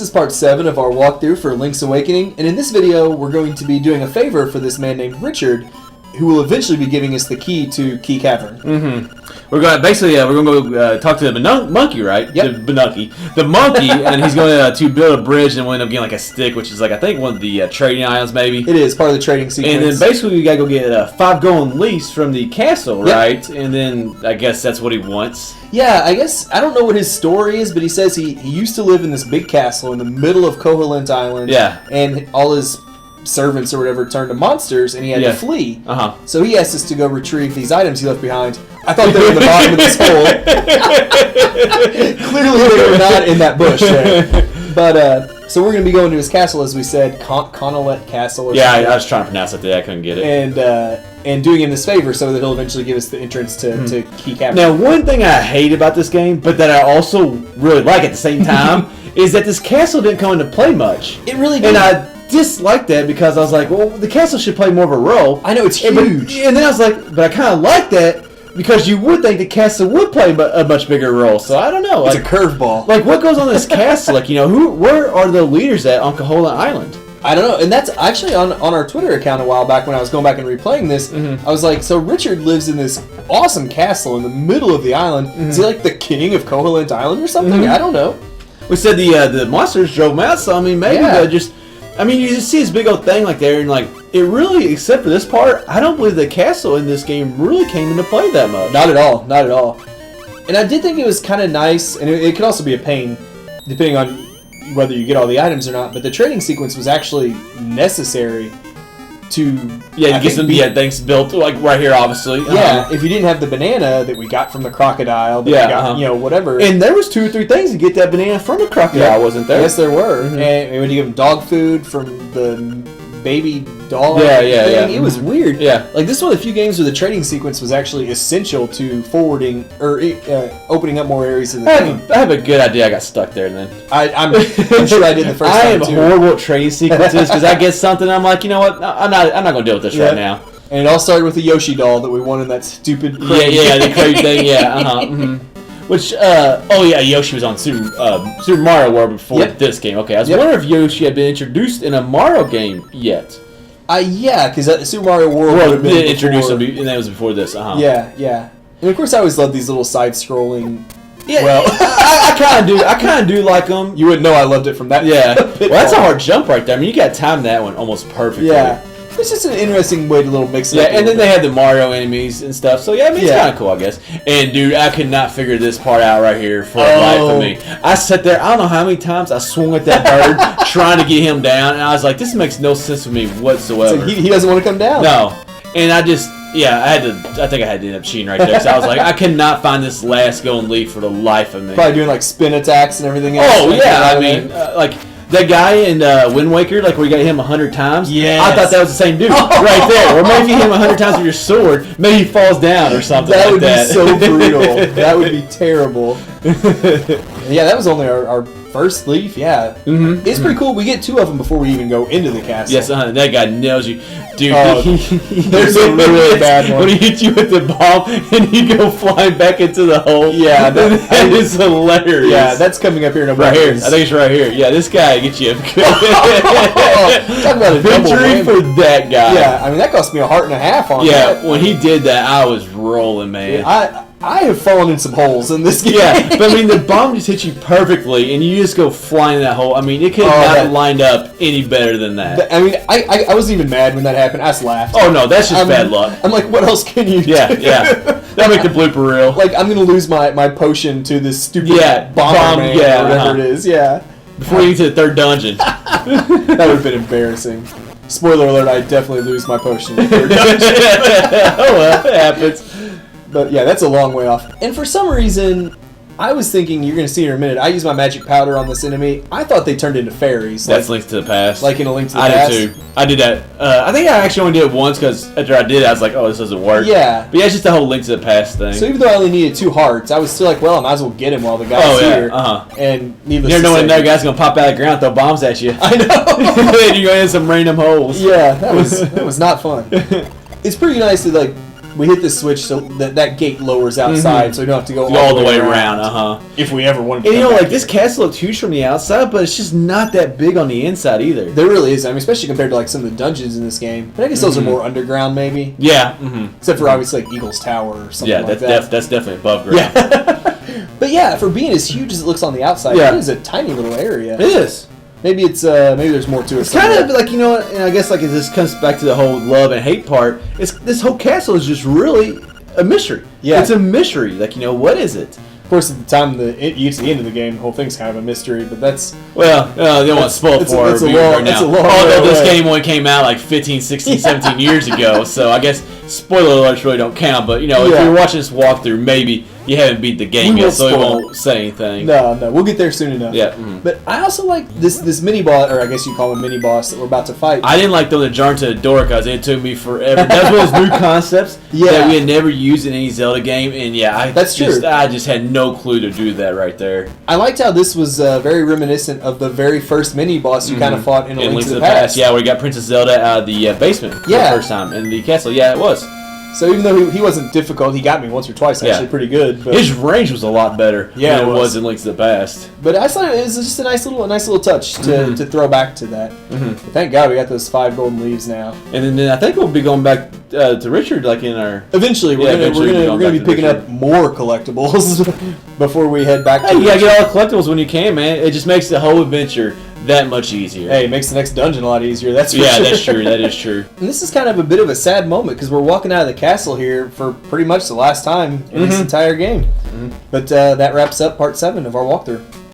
is part 7 of our walkthrough for Link's Awakening, and in this video we're going to be doing a favor for this man named Richard, who will eventually be giving us the key to Key Cavern. We're going to go talk to the monkey, right? Yep. The monkey, and he's going to build a bridge, and we'll end up getting like a stick, which is like I think one of the trading islands, maybe. It is part of the trading sequence. And then basically we got to go get 5 golden leaves from the castle, right? And then I guess that's what he wants. Yeah, I guess, I don't know what his story is, but he says he used to live in this big castle in the middle of Koholint Island. Yeah. And all his servants or whatever turned to monsters, and he had to flee. So he asked us to go retrieve these items he left behind. I thought they were in the bottom of this hole. Clearly they were not in that bush there. But, so we're going to be going to his castle, as we said, Koholint Castle. Or something. I was trying to pronounce it today. I couldn't get it. And doing him this favor so that he'll eventually give us the entrance to Key Cavern. Now, one thing I hate about this game, but that I also really like at the same time, is that this castle didn't come into play much. It really did. And I disliked that because I was like, well, the castle should play more of a role. I know, it's huge. And then I was like, but I kind of like that because you would think the castle would play a much bigger role. So I don't know. It's a curveball. Like, what goes on in this castle? Like, where are the leaders at on Koholint Island? I don't know, and that's actually on our Twitter account a while back when I was going back and replaying this. I was like, so Richard lives in this awesome castle in the middle of the island. Is he like the king of Koholint Island or something? I don't know. We said the monsters drove him out, so I mean, maybe you just see this big old thing like there, and like, it really, except for this part, I don't believe the castle in this game really came into play that much. Not at all, not at all. And I did think it was kind of nice, and it could also be a pain, depending on whether you get all the items or not, but the trading sequence was actually necessary to get some things built, like right here, obviously. If you didn't have the banana that we got from the crocodile, that we got, whatever. And there was 2 or 3 things to get that banana from a crocodile, wasn't there? Yes, there were. And when you give them dog food from the baby dog thing, it was weird. Like, this is one of the few games where the trading sequence was actually essential to forwarding or opening up more areas in the game. I have a good idea. I got stuck there then. I'm sure I did the first time I am horrible at trading sequences because I get something, I'm like, you know what? I'm not going to deal with this right now. And it all started with the Yoshi doll that we won in that stupid crate. The crate thing, Which, Yoshi was on Super Mario World before this game. Okay, I was wondering if Yoshi had been introduced in a Mario game yet. Because Super Mario World would have been introduced him, and that was before this. Yeah. And of course, I always love these little side-scrolling. Yeah, well, I kind of do. I kind of do like them. You wouldn't know I loved it from that. Yeah. Well, that's a hard jump right there. I mean, you got to time that one almost perfectly. Yeah. It's just an interesting way to mix it up. And then they had the Mario enemies and stuff. So, it's kind of cool, I guess. And, dude, I could not figure this part out right here for the life of me. I sat there, I don't know how many times I swung at that bird trying to get him down. And I was like, this makes no sense to me whatsoever. So he doesn't want to come down. No. And I just, I think I had to end up cheating right there. So I was like, I cannot find this last golden leaf for the life of me. Probably doing, like, spin attacks and everything else. Oh, yeah. I mean, that guy in Wind Waker, like where you got him 100 times. Yes. I thought that was the same dude right there. Or maybe if you hit him 100 times with your sword, maybe he falls down or something. That would be so brutal. That would be terrible. That was only our first leaf. Yeah, it's pretty cool. We get 2 of them before we even go into the castle. Yes, that guy nails you, dude. There's a really bad one when he hits you with the bomb and you go flying back into the hole. Yeah, that is hilarious. Yeah, that's coming up here in a right here. I think it's right here. Yeah, this guy gets you. Talk about a victory for that guy. Yeah, I mean that cost me 1.5 hearts on that. Yeah, when he did that, I was rolling, man. I have fallen in some holes in this game. Yeah, but I mean, the bomb just hits you perfectly, and you just go flying in that hole. I mean, it could not lined up any better than that. I mean, I wasn't even mad when that happened. I just laughed. Oh, no, that's just bad luck. I'm like, what else can you do? Yeah. That'll make the blooper reel. Like, I'm going to lose my potion to this stupid bomb man or whatever it is. Yeah. Before you get to the 3rd dungeon. That would have been embarrassing. Spoiler alert, I definitely lose my potion in the 3rd dungeon. Oh, well, it happens. But yeah, that's a long way off. And for some reason, I was thinking, you're going to see in a minute, I used my magic powder on this enemy. I thought they turned into fairies. That's Link to the Past. Like in A Link to the Past? I did too. I did that. I think I actually only did it once because after I did it, I was like, oh, this doesn't work. Yeah. But yeah, it's just the whole Link to the Past thing. So even though I only needed 2 hearts, I was still like, well, I might as well get him while the guy's here. And needless you never to know when say, another guy's going to pop out of the ground and throw bombs at you. I know. And you're going to hit some random holes. Yeah, that was not fun. It's pretty nice to, like, we hit this switch so that gate lowers outside, so we don't have to go all the way around. If we ever wanted to. And this castle looked huge from the outside, but it's just not that big on the inside either. There really is. I mean, especially compared to like some of the dungeons in this game. But I guess those are more underground, maybe. Yeah. Except for obviously like Eagle's Tower or something like that. That's definitely above ground. Yeah. But yeah, for being as huge as it looks on the outside, it is a tiny little area. It is. Maybe it's maybe there's more to it. It's kind of like, you know, and I guess like this comes back to the whole love and hate part. This whole castle is just really a mystery. Yeah, it's a mystery. Like, you know, what is it? Of course, at the time you get to the end of the game, the whole thing's kind of a mystery. But that's they don't want to spoil for it. This game only came out like 15, 16, 17 years ago, so I guess spoiler alerts really don't count. But you know, if you're watching this walkthrough, maybe you haven't beat the game yet, so we won't say anything. No, we'll get there soon enough. Yeah. But I also like this mini boss, or I guess you call him a mini boss that we're about to fight. I didn't like the jar to the door because it took me forever. That's one of those new concepts that we had never used in any Zelda game, and that's true. I just had no clue to do that right there. I liked how this was very reminiscent of the very first mini boss you kind of fought in A Link to the Past. Yeah, where you got Princess Zelda out of the basement for the first time in the castle. Yeah, it was. So even though he wasn't difficult, he got me once or twice. Actually, pretty good. But his range was a lot better than it was in Link to the Past. But I thought it was just a nice little touch to throw back to that. Thank God we got those 5 golden leaves now. And then I think we'll be going back to Richard, like in our. Eventually, we're gonna be picking up more collectibles before we head back. Hey, you gotta get all the collectibles when you can, man. It just makes the whole adventure that much easier. Hey, it makes the next dungeon a lot easier. That's for sure. That's true. That is true. And this is kind of a bit of a sad moment because we're walking out of the castle here for pretty much the last time in this entire game. But that wraps up part 7 of our walkthrough.